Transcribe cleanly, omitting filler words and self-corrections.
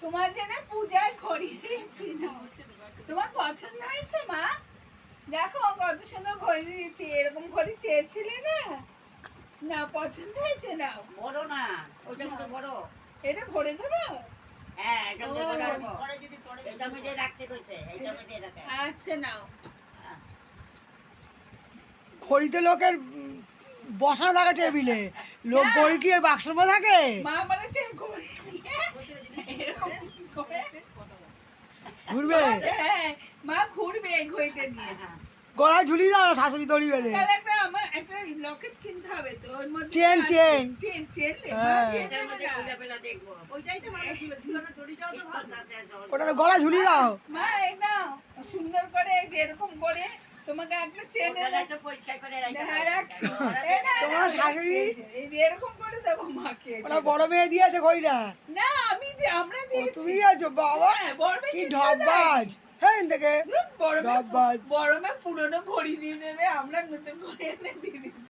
তোমার জন্য পূজায় ঘড়ি দিয়েছি না, তোমার পছন্দ হয়েছে মা? দেখো কত সুন্দর ঘড়ি দিয়েছি, এরকম ঘড়ি চেয়েছিলে না? না পছন্দ হয়েছে? না বড় না, ওইটা মতো বড়। এটা ভরে দেবো? হ্যাঁ, এটা মতো বড় রাখবো। এটা মধ্যে রাখতে কইছে, এটা মধ্যে রাখে। আচ্ছা নাও। ঘড়িতে লোকের বসা থাকে টেবিলে, লোক না। ঘড়ি কি ওই বাক্সের মধ্যে থাকে? মা বলেছে ঘড়ি নিয়ে এরকম করে ঘুরবে, হ্যাঁ মা ঘুরবে এই ঘড়িটা নিয়ে। গলায় ঝুলিয়ে দাও না শাশুড়ি দড়ি বেঁধে। তাহলে আমার একটা লকেট কিনতে হবে তো, ওর মধ্যে চেন, চেন। চেন চেন হ্যাঁ। এটার মধ্যে খুলে ফেলে দেখবো। ওইটাই তো ভালো ছিল, ঝুলানো দড়িটাও তো ভালো। ওটা গলা ঝুলিয়ে দাও। মা এই নাও সুন্দর করে এরকম করে তোমাকে একটা চেন ওটা একটা পরিষ্কার করে রাখতে হ্যাঁ হবে। রাখছি। তোমার শাশুড়ি এই যে এরকম করে দেবো মাকে। ওটা বড় মেয়ে দিয়েছে ঘড়িটা। না আমি আমরা ও, দিয়েছি। তুমি দিয়েছো? বাবা হ্যাঁ, বড় মেয়ে কি কিচ্ছু ঢপবাজ। হ্যাঁ থেকে দেয়। বড় মেয়ে ঢপবাজ। বড় মেয়ে পুরনো ঘড়ি দিয়ে দেবে, আমরা নতুন ঘড়ি এনে দিয়ে দিচ্ছি।